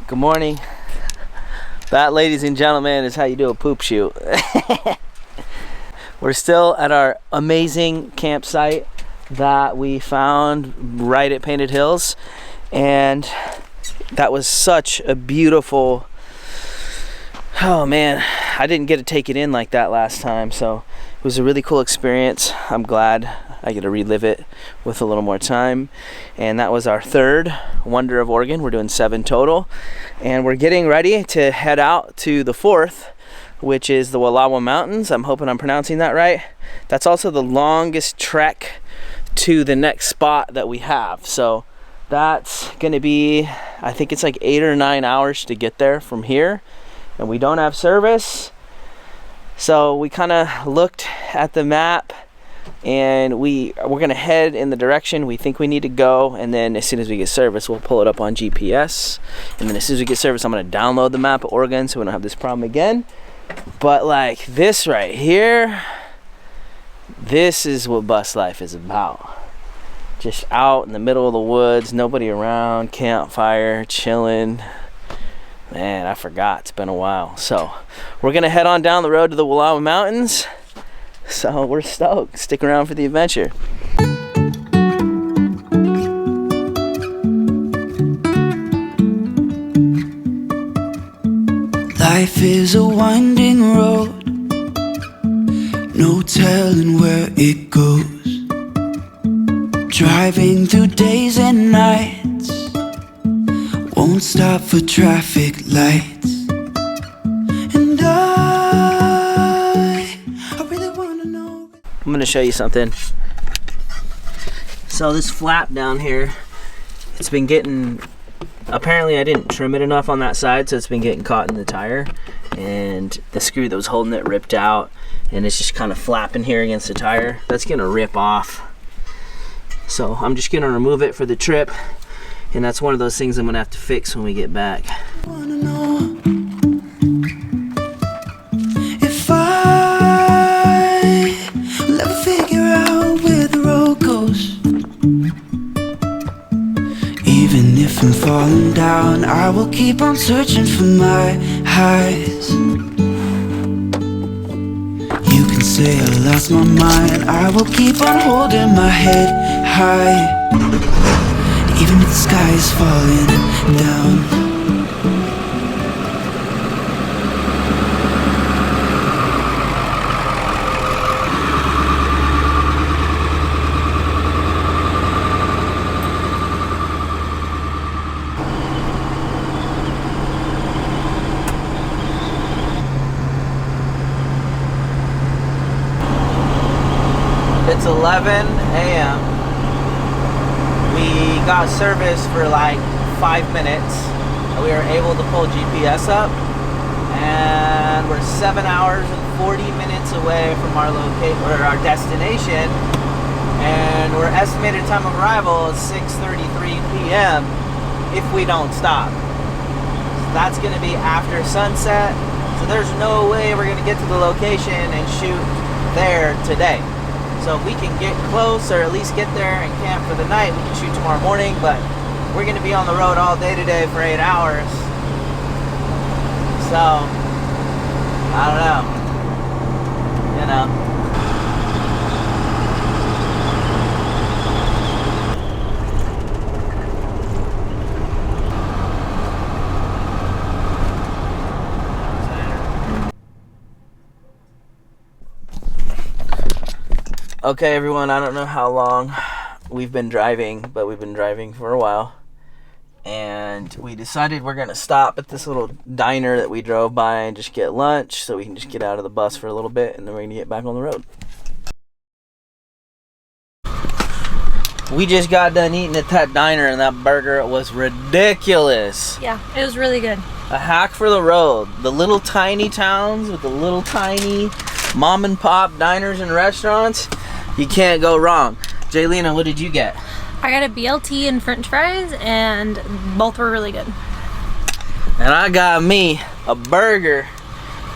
Good morning. That, ladies and gentlemen, is how you do a poop shoot. We're still at our amazing campsite that we found right at Painted Hills, and that was such a beautiful, oh man, I didn't get to take it in like that last time, so it was a really cool experience. I'm glad I get to relive it with a little more time. And that was our third Wonder of Oregon. We're doing 7 total, and we're getting ready to head out to the 4th, which is the Wallowa Mountains. I'm hoping I'm pronouncing that right. That's also the longest trek to the next spot that we have, so that's gonna be, I think it's like 8 or 9 hours to get there from here, and we don't have service. So we kind of looked at the map, and we're gonna head in the direction we think we need to go, and then as soon as we get service, we'll pull it up on GPS, and then as soon as we get service, I'm gonna download the map of Oregon so we don't have this problem again. But like this right here, this is what bus life is about. Just out in the middle of the woods, nobody around, campfire, chilling. Man, I forgot, it's been a while. So we're gonna head on down the road to the Wallowa Mountains. So we're stoked. Stick around for the adventure. Life is a winding road, no telling where it goes. Driving through days and nights, won't stop for traffic lights. And I really wanna know. I'm gonna show you something. So this flap down here, it's been getting, apparently I didn't trim it enough on that side, so it's been getting caught in the tire, and the screw that was holding it ripped out, and it's just kind of flapping here against the tire. That's gonna rip off. So I'm just gonna remove it for the trip, and that's one of those things I'm gonna have to fix when we get back. Wanna know if I will ever figure out where the road goes. Even if I'm falling down, I will keep on searching for my highs. You can say I lost my mind, I will keep on holding my head high. Even if the sky is falling down. It's 11 a.m. We got service for like 5 minutes. We were able to pull GPS up, and we're 7 hours and 40 minutes away from our our destination, and our estimated time of arrival is 6:33 p.m. if we don't stop. So that's going to be after sunset, so there's no way we're going to get to the location and shoot there today. So if we can get close, or at least get there and camp for the night, we can shoot tomorrow morning, but we're gonna be on the road all day today for 8 hours. So, I don't know, you know. Okay, everyone, I don't know how long we've been driving, but we've been driving for a while, and we decided we're gonna stop at this little diner that we drove by and just get lunch, so we can just get out of the bus for a little bit, and then we're gonna get back on the road. We just got done eating at that diner, and that burger was ridiculous. Yeah, it was really good. A hack for the road. The little tiny towns with the little tiny mom and pop diners and restaurants, you can't go wrong. Jaylena, what did you get? I got a BLT and french fries, and both were really good. And I got me a burger,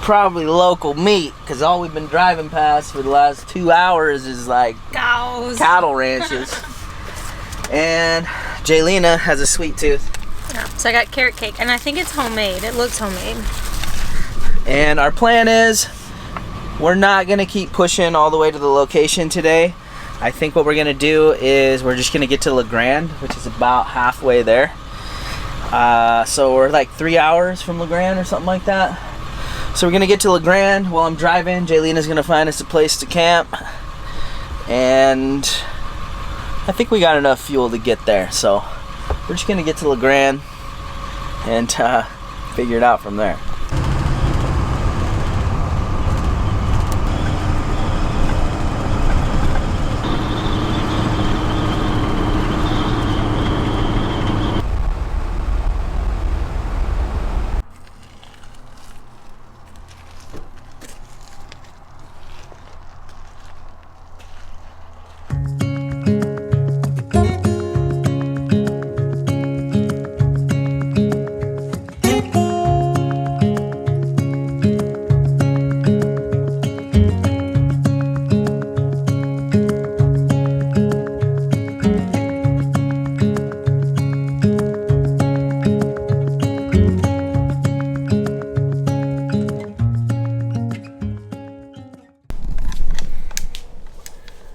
probably local meat, because all we've been driving past for the last 2 hours is like Cows. Cattle ranches. And Jaylena has a sweet tooth. Yeah. So I got carrot cake, and I think it's homemade. It looks homemade. And our plan is we're not gonna keep pushing all the way to the location today. I think what we're gonna do is we're just gonna get to La Grande, which is about halfway there. So we're like 3 hours from La Grande or something like that. So we're gonna get to La Grande. While I'm driving, Jaylena's gonna find us a place to camp. And I think we got enough fuel to get there. So we're just gonna get to La Grande and figure it out from there.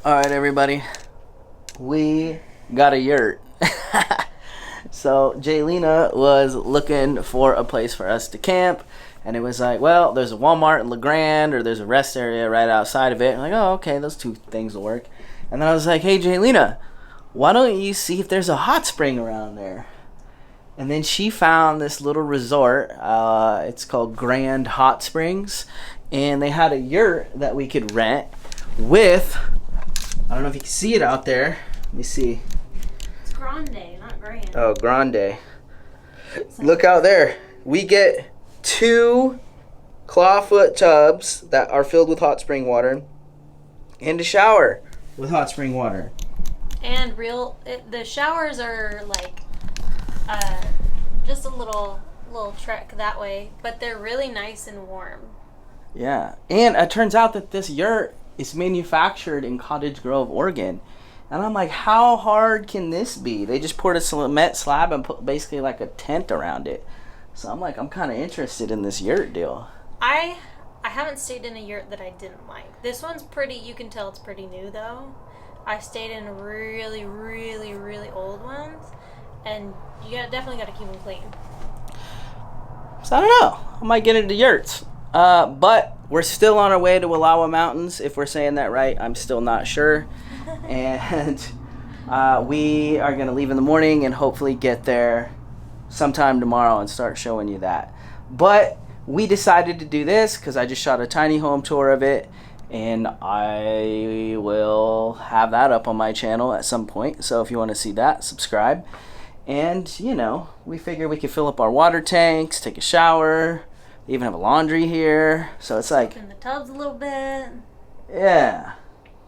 Alright everybody, we got a yurt. So Jaylena was looking for a place for us to camp, and it was like, well, there's a Walmart in La Grande, or there's a rest area right outside of it. I'm like, oh, okay, those two things will work. And then I was like, hey Jaylena, why don't you see if there's a hot spring around there? And then she found this little resort. It's called Grand Hot Springs, and they had a yurt that we could rent with, I don't know if you can see it out there. Let me see. It's grande, not grand. Oh, grande. Look out there. We get 2 clawfoot tubs that are filled with hot spring water and a shower with hot spring water. And the showers are like just a little trek that way, but they're really nice and warm. Yeah, and it turns out that this yurt is manufactured in Cottage Grove, Oregon. And I'm like, how hard can this be? They just poured a cement slab and put basically like a tent around it. So I'm like, I'm kind of interested in this yurt deal. I haven't stayed in a yurt that I didn't like. This one's pretty, you can tell it's pretty new though. I stayed in really, really, really old ones, and definitely got to keep them clean. So I don't know. I might get into yurts. But we're still on our way to Wallowa Mountains, if we're saying that right. I'm still not sure. And we are going to leave in the morning and hopefully get there sometime tomorrow and start showing you that. But we decided to do this because I just shot a tiny home tour of it, and I will have that up on my channel at some point. So if you want to see that, subscribe. And, you know, we figure we could fill up our water tanks, take a shower. They even have a laundry here. So it's like, in the tubs a little bit. Yeah.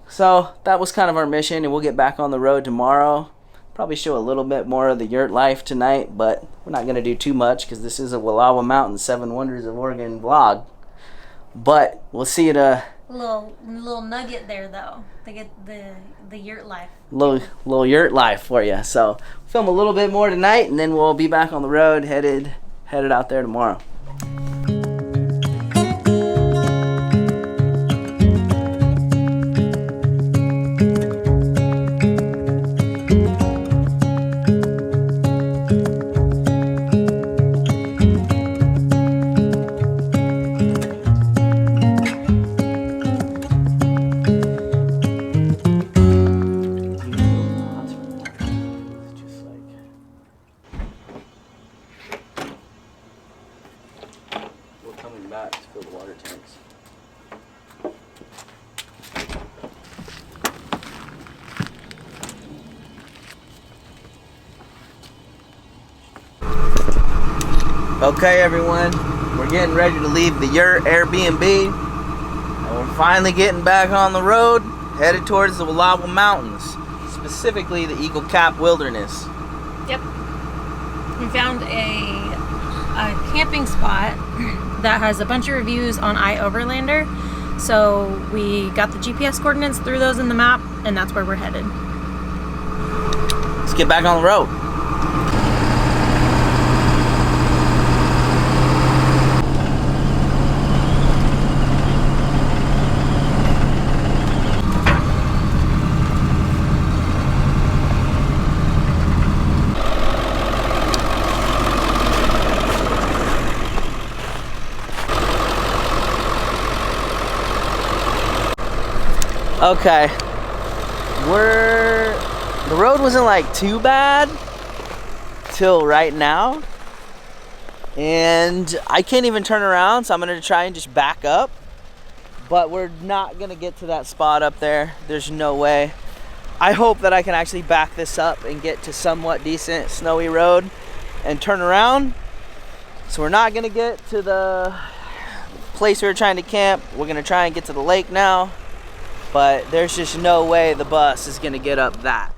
So that was kind of our mission, and we'll get back on the road tomorrow. Probably show a little bit more of the yurt life tonight, but we're not going to do too much because this is a Wallowa Mountain 7 Wonders of Oregon vlog. But we'll see you at a little nugget there though. They get the yurt life. Little yurt life for you. So film a little bit more tonight, and then we'll be back on the road headed out there tomorrow. Okay everyone, we're getting ready to leave the Yurt Airbnb, and we're finally getting back on the road, headed towards the Wallowa Mountains, specifically the Eagle Cap Wilderness. Yep. We found a camping spot that has a bunch of reviews on iOverlander, so we got the GPS coordinates, threw those in the map, and that's where we're headed. Let's get back on the road. Okay. The road wasn't like too bad till right now. And I can't even turn around, so I'm gonna try and just back up. But we're not gonna get to that spot up there. There's no way. I hope that I can actually back this up and get to somewhat decent snowy road and turn around. So we're not gonna get to the place we were trying to camp. We're gonna try and get to the lake now. But there's just no way the bus is gonna get up that.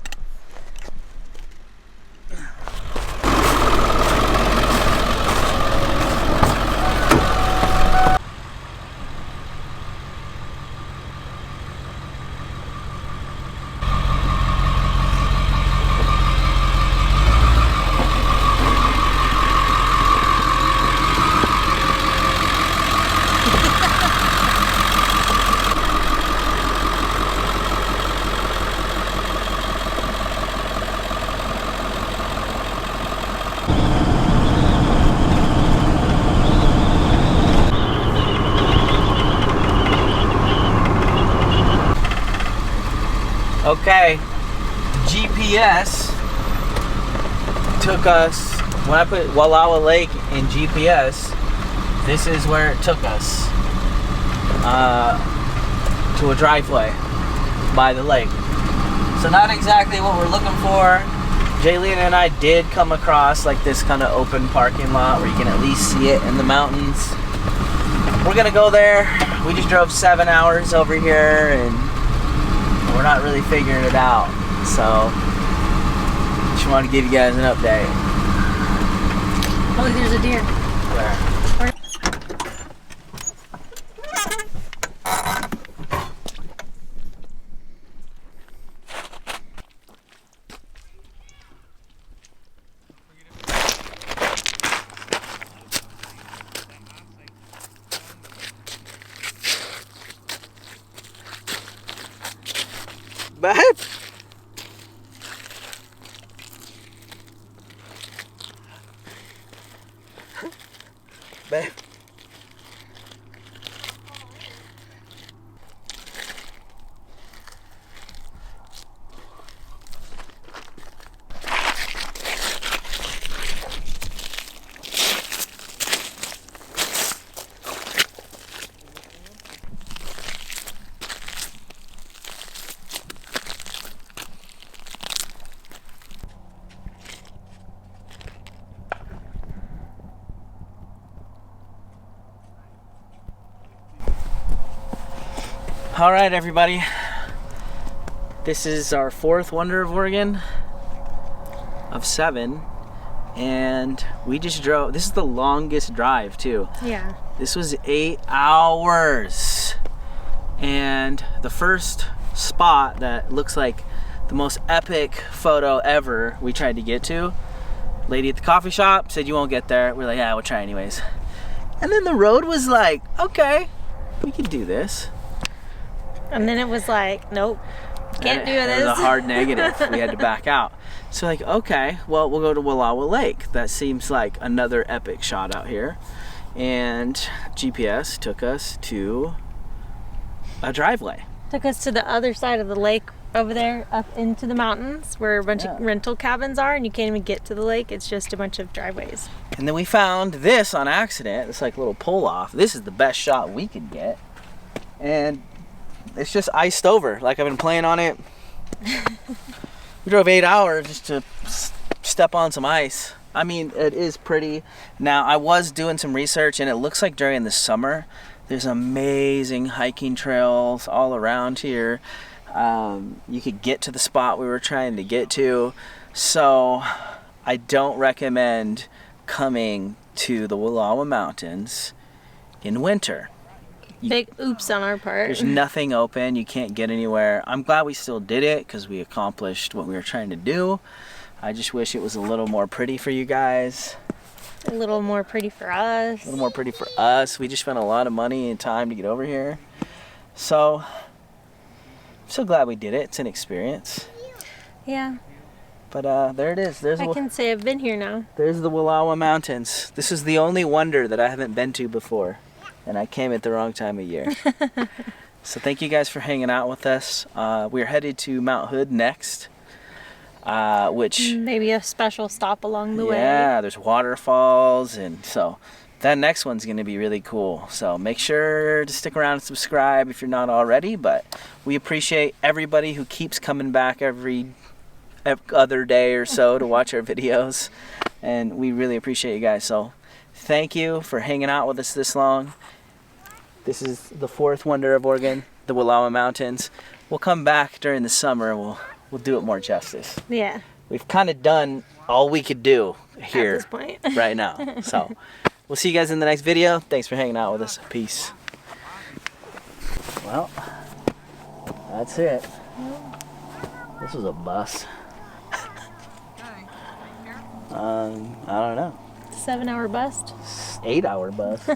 Okay, GPS took us, when I put Wallowa Lake in GPS, this is where it took us, to a driveway by the lake. So not exactly what we're looking for. Jaylene and I did come across like this kind of open parking lot where you can at least see it in the mountains. We're gonna go there. We just drove 7 hours over here and we're not really figuring it out, so just want to give you guys an update. Oh, there's a deer. Where? Babe? Babe? All right, everybody. This is our 4th Wonder of Oregon of 7, and we just drove. This is the longest drive too. Yeah. This was 8 hours, and the first spot that looks like the most epic photo ever we tried to get to. Lady at the coffee shop said you won't get there. We're like, yeah, we'll try anyways. And then the road was like, okay, we can do this. And then it was like, nope, can't do this. It was a hard negative. We had to back out. So like, okay, well, we'll go to Wallowa Lake. That seems like another epic shot out here. And GPS took us to a driveway. Took us to the other side of the lake over there, up into the mountains where a bunch of rental cabins are, and you can't even get to the lake. It's just a bunch of driveways. And then we found this on accident. It's like a little pull off. This is the best shot we could get. And it's just iced over. Like I've been playing on it. We drove 8 hours just to step on some ice. I mean, it is pretty. Now, I was doing some research, and it looks like during the summer, there's amazing hiking trails all around here. You could get to the spot we were trying to get to. So I don't recommend coming to the Wallowa Mountains in winter. Big oops on our part. There's nothing open. You can't get anywhere. I'm glad we still did it because we accomplished what we were trying to do. I just wish it was a little more pretty for you guys. A little more pretty for us. A little more pretty for us. We just spent a lot of money and time to get over here. So, I'm so glad we did it. It's an experience. Yeah. But there it is. I can say I've been here now. There's the Wallowa Mountains. This is the only wonder that I haven't been to before. And I came at the wrong time of year. So thank you guys for hanging out with us. We're headed to Mount Hood next, which Maybe a special stop along the way. yeah, there's waterfalls, and so that next one's going to be really cool. So make sure to stick around and subscribe if you're not already. But we appreciate everybody who keeps coming back every other day or so to watch our videos, and we really appreciate you guys. So thank you for hanging out with us this long. This is the fourth wonder of Oregon, the Wallowa Mountains. We'll come back during the summer. We'll do it more justice. Yeah. We've kind of done all we could do here At this point. right now. So we'll see you guys in the next video. Thanks for hanging out with us. Peace. Well, that's it. This was a bus. I don't know. 7-hour bust. 8-hour bus.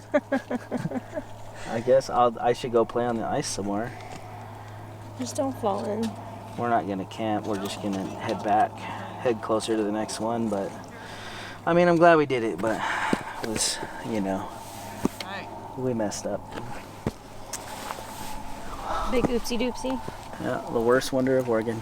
I guess I should go play on the ice some more. Just don't fall in. We're not gonna camp. We're just gonna head closer to the next one. But I mean, I'm glad we did it. But it was, we messed up. Big oopsie doopsie. Yeah, the worst wonder of Oregon.